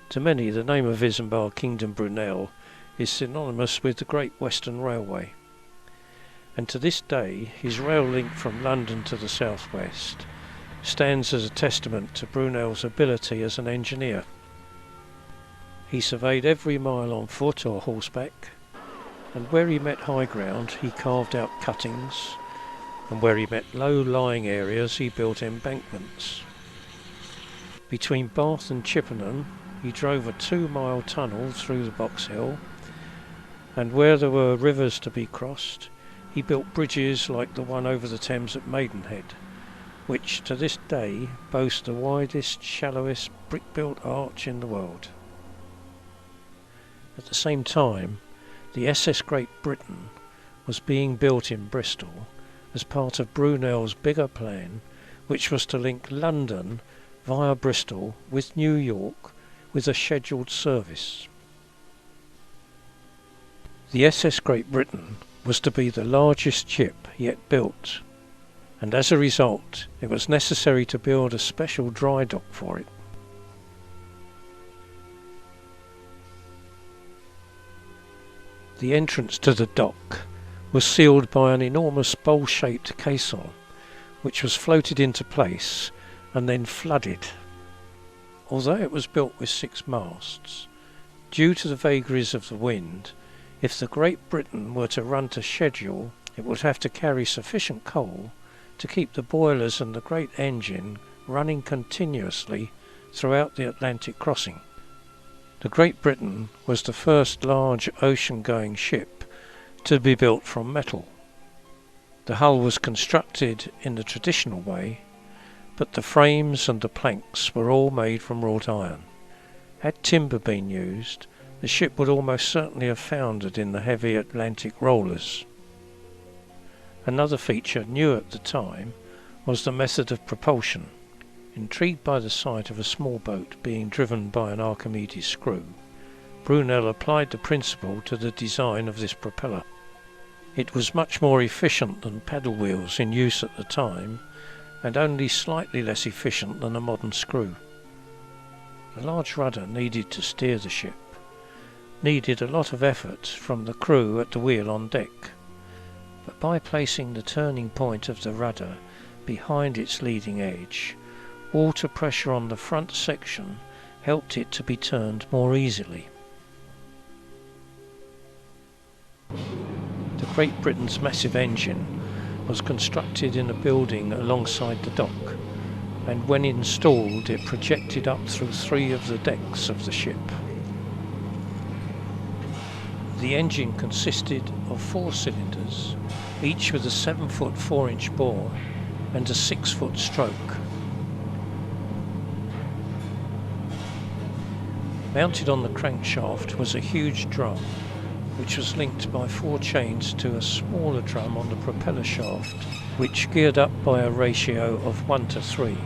To many, the name of Isambard Kingdom Brunel is synonymous with the Great Western Railway, and to this day his rail link from London to the southwest stands as a testament to Brunel's ability as an engineer. He surveyed every mile on foot or horseback, and where he met high ground he carved out cuttings, and where he met low-lying areas he built embankments. Between Bath and Chippenham he drove a 2-mile tunnel through the Box Hill, and where there were rivers to be crossed he built bridges like the one over the Thames at Maidenhead, which to this day boasts the widest, shallowest brick-built arch in the world. At the same time, the SS Great Britain was being built in Bristol as part of Brunel's bigger plan, which was to link London via Bristol with New York with a scheduled service. The SS Great Britain was to be the largest ship yet built, and as a result it was necessary to build a special dry dock for it. The entrance to the dock was sealed by an enormous bowl-shaped caisson, which was floated into place and then flooded. Although it was built with 6 masts, due to the vagaries of the wind, if the Great Britain were to run to schedule, it would have to carry sufficient coal to keep the boilers and the great engine running continuously throughout the Atlantic crossing. The Great Britain was the first large ocean-going ship to be built from metal. The hull was constructed in the traditional way, but the frames and the planks were all made from wrought iron. Had timber been used, the ship would almost certainly have foundered in the heavy Atlantic rollers. Another feature new at the time was the method of propulsion. Intrigued by the sight of a small boat being driven by an Archimedes screw, Brunel applied the principle to the design of this propeller. It was much more efficient than paddle wheels in use at the time, and only slightly less efficient than a modern screw. The large rudder needed to steer the ship needed a lot of effort from the crew at the wheel on deck, but by placing the turning point of the rudder behind its leading edge, water pressure on the front section helped it to be turned more easily. The Great Britain's massive engine was constructed in a building alongside the dock, and when installed it projected up through 3 of the decks of the ship. The engine consisted of 4 cylinders, each with a 7-foot 4-inch bore and a 6-foot stroke. Mounted on the crankshaft was a huge drum, which was linked by 4 chains to a smaller drum on the propeller shaft, which, geared up by a ratio of 1:3,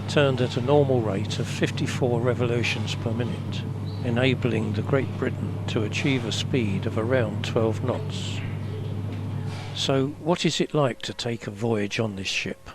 turned at a normal rate of 54 revolutions per minute, enabling the Great Britain to achieve a speed of around 12 knots. So what is it like to take a voyage on this ship?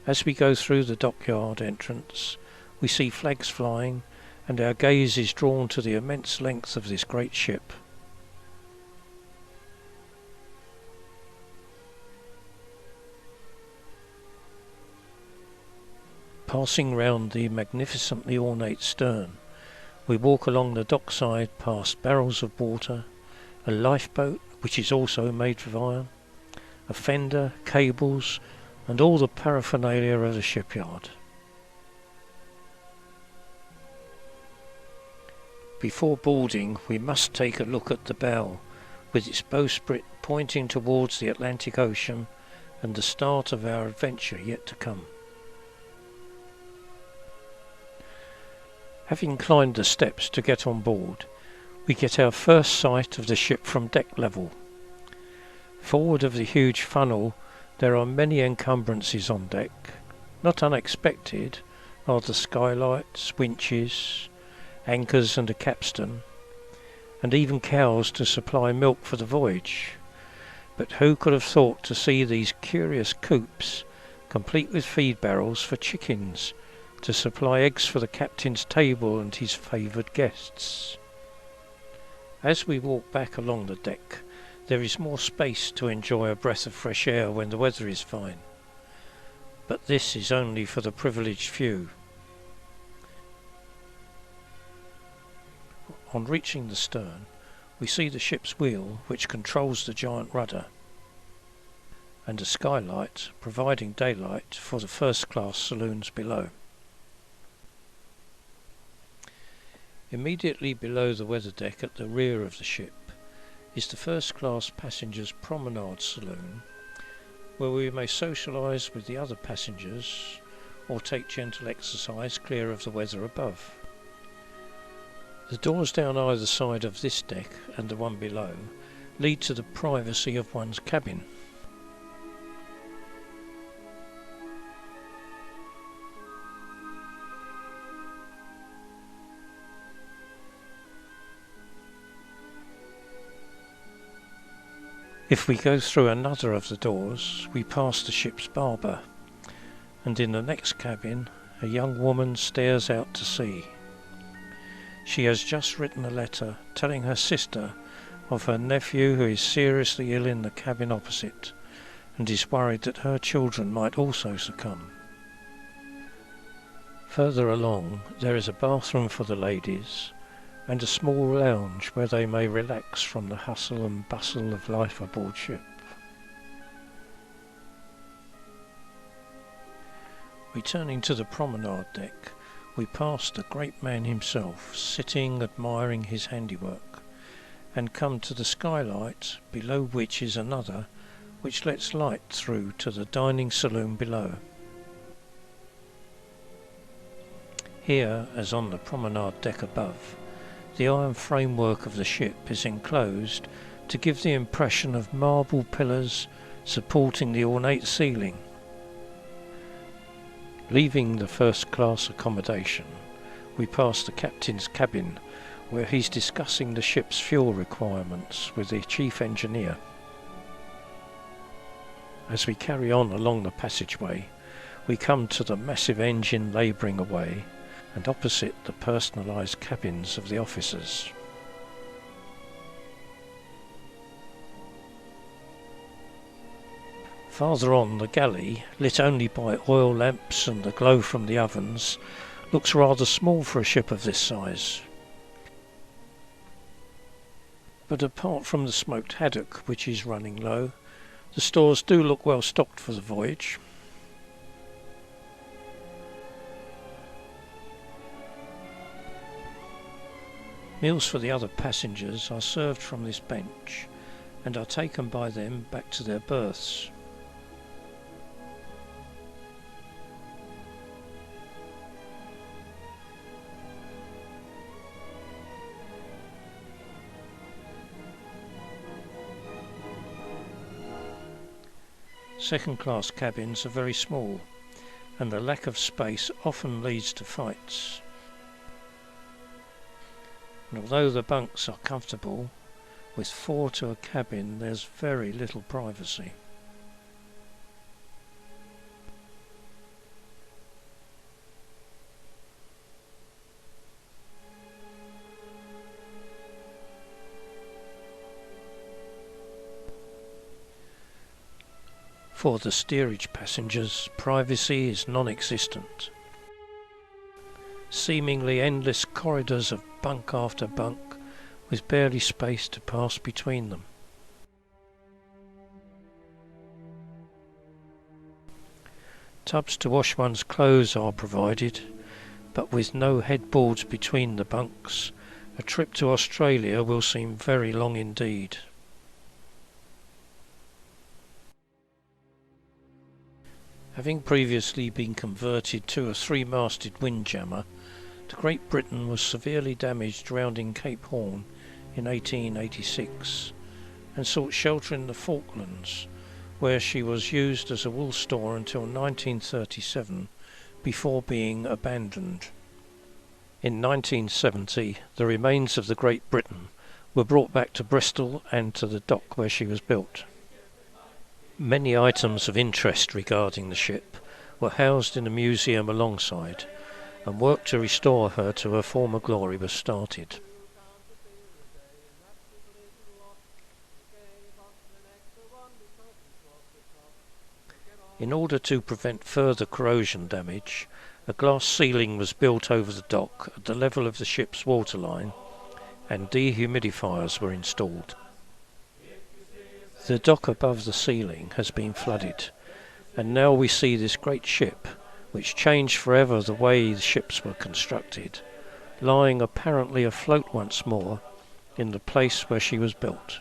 As we go through the dockyard entrance, we see flags flying, and our gaze is drawn to the immense length of this great ship. Passing round the magnificently ornate stern, we walk along the dockside past barrels of water, a lifeboat which is also made of iron, a fender, cables, and all the paraphernalia of the shipyard. Before boarding, we must take a look at the bow, with its bowsprit pointing towards the Atlantic Ocean and the start of our adventure yet to come. Having climbed the steps to get on board, we get our first sight of the ship from deck level. Forward of the huge funnel there are many encumbrances on deck. Not unexpected are the skylights, winches, anchors and a capstan, and even cows to supply milk for the voyage. But who could have thought to see these curious coops, complete with feed barrels for chickens, to supply eggs for the captain's table and his favoured guests. As we walk back along the deck, there is more space to enjoy a breath of fresh air when the weather is fine. But this is only for the privileged few. On reaching the stern, we see the ship's wheel, which controls the giant rudder, and a skylight providing daylight for the first-class saloons below. Immediately below the weather deck at the rear of the ship is the first-class passengers' promenade saloon, where we may socialise with the other passengers or take gentle exercise clear of the weather above. The doors down either side of this deck and the one below lead to the privacy of one's cabin. If we go through another of the doors, we pass the ship's barber, and in the next cabin a young woman stares out to sea. She has just written a letter telling her sister of her nephew who is seriously ill in the cabin opposite, and is worried that her children might also succumb. Further along there is a bathroom for the ladies, and a small lounge where they may relax from the hustle and bustle of life aboard ship. Returning to the promenade deck, we pass the great man himself, sitting admiring his handiwork, and come to the skylight, below which is another, which lets light through to the dining saloon below. Here, as on the promenade deck above, the iron framework of the ship is enclosed to give the impression of marble pillars supporting the ornate ceiling. Leaving the first-class accommodation, we pass the captain's cabin, where he's discussing the ship's fuel requirements with the chief engineer. As we carry on along the passageway, we come to the massive engine labouring away, and opposite the personalised cabins of the officers. Farther on, the galley, lit only by oil lamps and the glow from the ovens, looks rather small for a ship of this size. But apart from the smoked haddock, which is running low, the stores do look well stocked for the voyage. Meals for the other passengers are served from this bench and are taken by them back to their berths. Second-class cabins are very small, and the lack of space often leads to fights. And although the bunks are comfortable, with 4 to a cabin there's very little privacy. For the steerage passengers, privacy is non-existent. Seemingly endless corridors of bunk after bunk, with barely space to pass between them. Tubs to wash one's clothes are provided, but with no headboards between the bunks, a trip to Australia will seem very long indeed. Having previously been converted to a 3-masted windjammer, the Great Britain was severely damaged rounding Cape Horn in 1886 and sought shelter in the Falklands, where she was used as a wool store until 1937 before being abandoned. In 1970 the remains of the Great Britain were brought back to Bristol and to the dock where she was built. Many items of interest regarding the ship were housed in a museum alongside, and work to restore her to her former glory was started. In order to prevent further corrosion damage, a glass ceiling was built over the dock at the level of the ship's waterline, and dehumidifiers were installed. The dock above the ceiling has been flooded, and now we see this great ship, which changed forever the way the ships were constructed, lying apparently afloat once more in the place where she was built.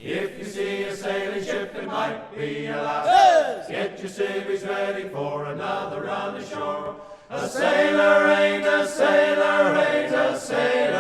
If you see a sailing ship, it might be a lass. Get your civvies ready for another run ashore. A sailor ain't a sailor, ain't a sailor.